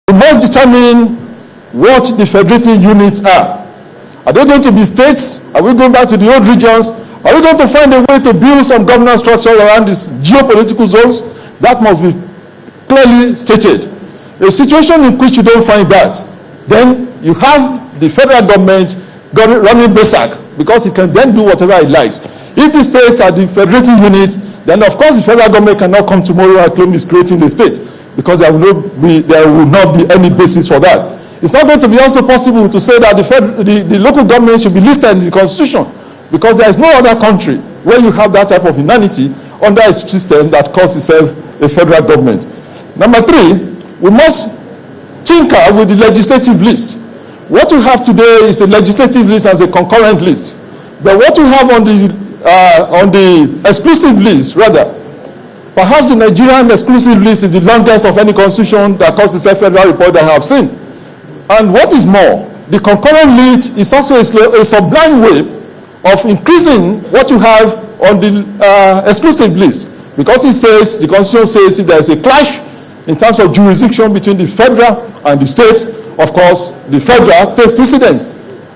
We must determine what the federating units are. Are they going to be states? Are we going back to the old regions? Are we going to find a way to build some governance structure around these geopolitical zones? That must be clearly stated. A situation in which you don't find that, then you have the federal government running basic, because it can then do whatever it likes. If the states are the federating units, then of course the federal government cannot come tomorrow and claim it's creating the state, because there will not be any basis for that. It's not going to be also possible to say that the local government should be listed in the constitution, because there is no other country where you have that type of humanity under a system that calls itself a federal government. Number three, we must tinker with the legislative list. What we have today is a legislative list as a concurrent list. But what we have on the exclusive list, rather, perhaps the Nigerian exclusive list is the longest of any constitution that calls itself federal report that I have seen. And what is more, the concurrent list is also a sublime way of increasing what you have on the exclusive list. Because it says, the constitution says, if there is a clash in terms of jurisdiction between the federal and the state, of course, the federal takes precedence.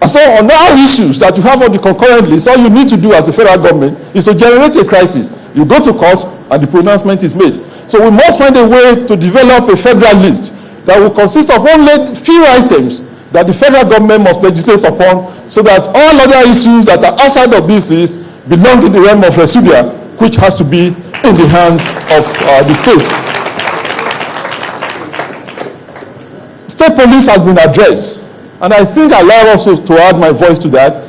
And so on all issues that you have on the concurrent list, all you need to do as a federal government is to generate a crisis. You go to court and the pronouncement is made. So we must find a way to develop a federal list that will consist of only few items that the federal government must legislate upon, so that all other issues that are outside of this list belong in the realm of residual, which has to be in the hands of the states. State police has been addressed, and I think I allow also to add my voice to that.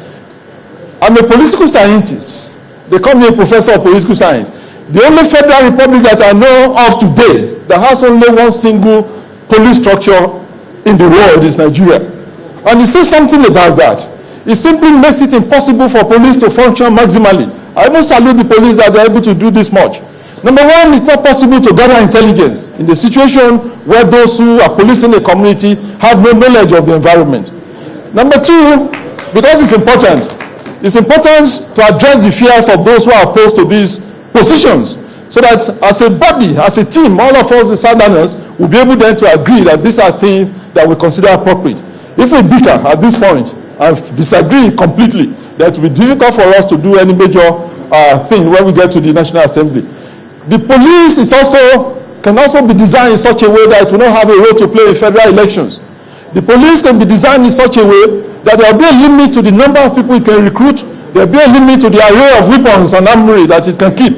I'm a political scientist. They call me a professor of political science. The only federal republic that I know of today that has only one single police structure in the world is Nigeria. And it says something about that. It simply makes it impossible for police to function maximally. I even salute the police that they're able to do this much. Number one, it's not possible to gather intelligence in the situation where those who are policing a community have no knowledge of the environment. Number two, because it's important to address the fears of those who are opposed to these positions, so that as a body, as a team, all of us, the Southerners, will be able then to agree that these are things that we consider appropriate. If we bicker at this point and disagree completely, that it will be difficult for us to do any major thing when we get to the National Assembly. The police can also be designed in such a way that it will not have a role to play in federal elections. The police can be designed in such a way that there will be a limit to the number of people it can recruit. There will be a limit to the array of weapons and armory that it can keep.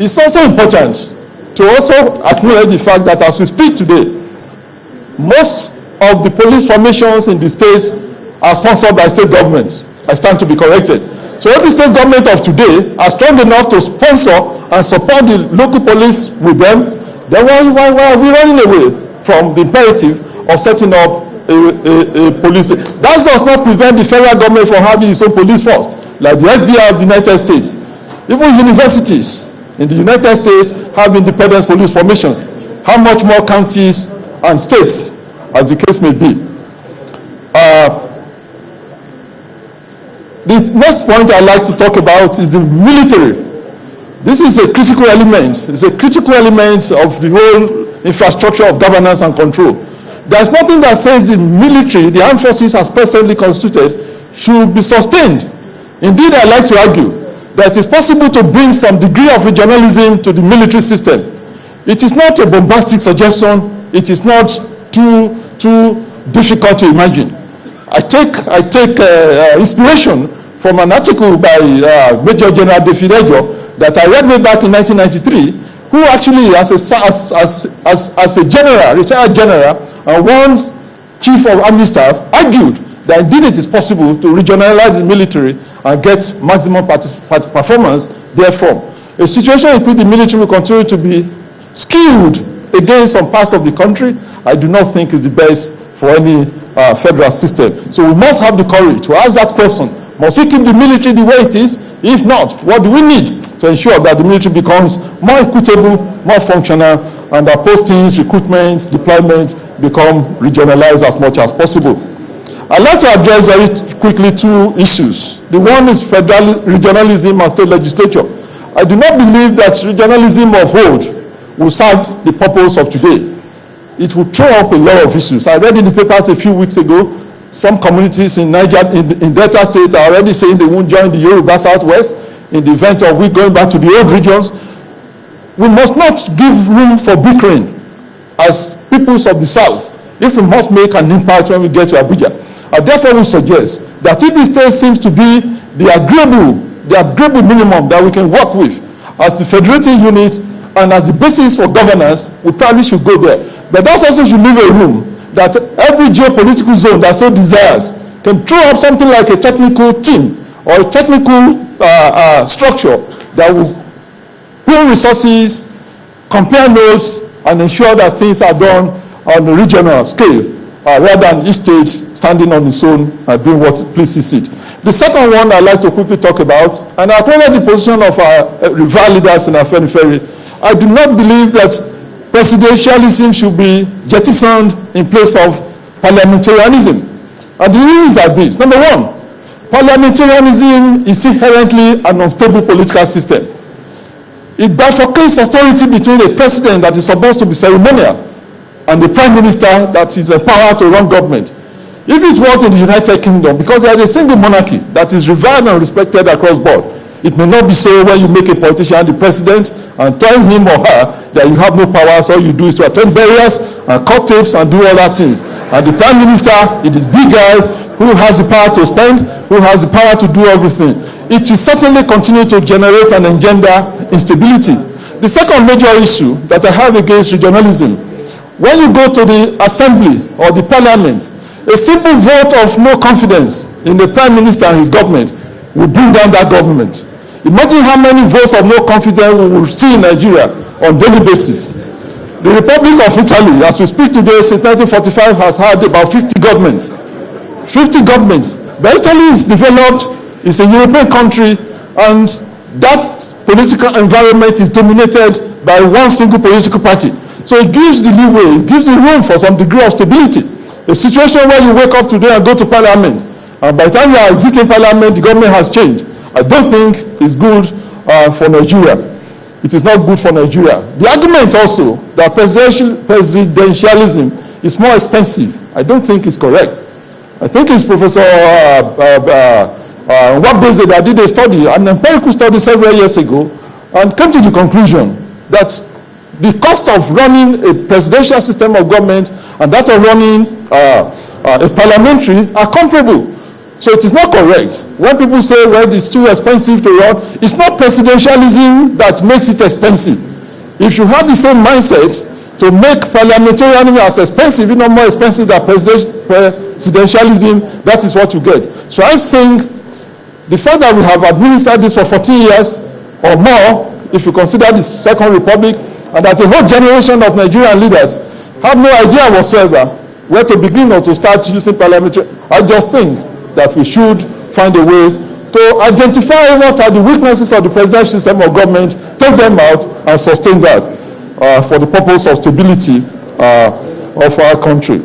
It's also important to also acknowledge the fact that as we speak today, most of the police formations in the states are sponsored by state governments. I stand to be corrected. So if the state government of today are strong enough to sponsor and support the local police with them, then why are we running away from the imperative of setting up a police state? That does not prevent the federal government from having its own police force, like the FBI of the United States. Even universities in the United States have independent police formations. How much more counties and states, as the case may be. The next point I'd like to talk about is the military. This is a critical element. It's a critical element of the whole infrastructure of governance and control. There's nothing that says the military, the armed forces as presently constituted, should be sustained. Indeed, I like to argue that it's possible to bring some degree of regionalism to the military system. It is not a bombastic suggestion. It is not too difficult to imagine. I take inspiration from an article by Major General Devt that I read way back in 1993, who actually, as a general, retired general, and once chief of army staff, argued that indeed it is possible to regionalize the military and get maximum performance therefrom. A situation in which the military will continue to be skewed against some parts of the country, I do not think is the best for any federal system. So we must have the courage to ask that question. Must we keep the military the way it is? If not, what do we need to ensure that the military becomes more equitable, more functional, and our postings, recruitment, deployment become regionalized as much as possible? I'd like to address very quickly two issues. The one is regionalism and state legislature. I do not believe that regionalism of old will serve the purpose of today. it will throw up a lot of issues. I read in the papers a few weeks ago, some communities in Niger, in Delta State are already saying they won't join the Yoruba Southwest in the event of we going back to the old regions. We must not give room for bickering as peoples of the South if we must make an impact when we get to Abuja. I therefore will suggest that if the state seems to be the agreeable minimum that we can work with as the federating unit and as the basis for governance, we probably should go there. But that also should leave a room that every geopolitical zone that so desires can throw up something like a technical team or a technical structure that will pool resources, compare notes, and ensure that things are done on a regional scale rather than each state standing on its own and doing what pleases it. The second one I'd like to quickly talk about, and I acknowledge the position of our rival leaders in Afenifere. I do not believe that presidentialism should be jettisoned in place of parliamentarianism. And the reasons are these. Number one, parliamentarianism is inherently an unstable political system. It bifurcates authority between a president that is supposed to be ceremonial and the prime minister that is empowered to run government. If it worked in the United Kingdom, because there is a single monarchy that is revered and respected across board, it may not be so when you make a politician the president and tell him or her that you have no powers. All you do is to attend burials and cut tapes and do all that things. And the prime minister, it is big guy who has the power to spend, who has the power to do everything. It will certainly continue to generate and engender instability. The second major issue that I have against regionalism, when you go to the assembly or the parliament, a simple vote of no confidence in the prime minister and his government will bring down that government. Imagine how many votes of no confidence we will see in Nigeria on a daily basis. The Republic of Italy, as we speak today, since 1945, has had about 50 governments. 50 governments. But Italy is developed, it's a European country, and that political environment is dominated by one single political party. So it gives the leeway, it gives the room for some degree of stability. A situation where you wake up today and go to parliament, and by the time you are exiting parliament, the government has changed. I don't think it's good for Nigeria. It is not good for Nigeria. The argument also that presidentialism is more expensive, I don't think it's correct. I think it's Professor Wabeze that did a study, an empirical study several years ago, and came to the conclusion that the cost of running a presidential system of government and that of running a parliamentary are comparable. So it is not correct. When people say, well, it's too expensive to run, it's not presidentialism that makes it expensive. If you have the same mindset to make parliamentarianism as expensive, if not more expensive than presidentialism, that is what you get. So I think the fact that we have administered this for 14 years or more, if you consider the Second Republic, and that a whole generation of Nigerian leaders have no idea whatsoever where to begin or to start using parliamentary, I just think that we should find a way to identify what are the weaknesses of the presidential system of government, take them out, and sustain that for the purpose of stability of our country.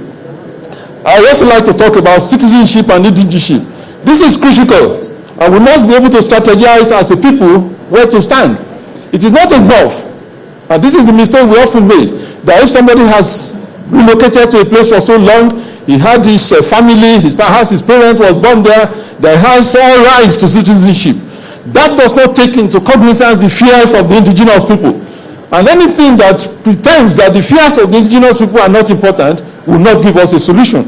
I also like to talk about citizenship and indigenship. This is critical, and we must be able to strategize as a people where to stand. It is not enough, and this is the mistake we often make, that if somebody has relocated to a place for so long, he had his family, perhaps his parent was born there, that has all rights to citizenship. That does not take into cognizance the fears of the indigenous people. And anything that pretends that the fears of the indigenous people are not important will not give us a solution.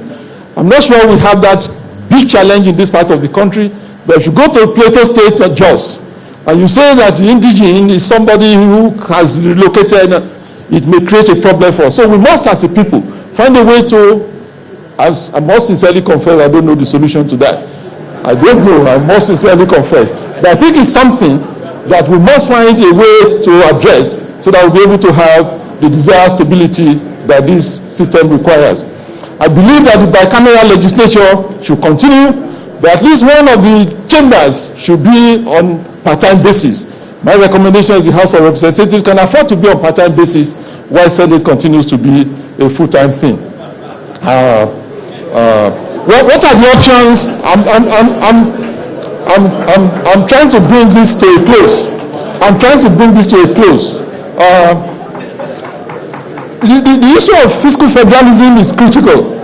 I'm not sure we have that big challenge in this part of the country, but if you go to Plateau State at Jos, and you say that the indigene is somebody who has relocated, it may create a problem for us. So we must, as a people, find a way to, as I must sincerely confess, I don't know the solution to that. I don't know, I must sincerely confess. But I think it's something that we must find a way to address so that we'll be able to have the desired stability that this system requires. I believe that the bicameral legislature should continue, but at least one of the chambers should be on part-time basis. My recommendation is the House of Representatives can afford to be on part-time basis while Senate continues to be a full-time thing. What are the options? I'm trying to bring this to a close. the issue of fiscal federalism is critical.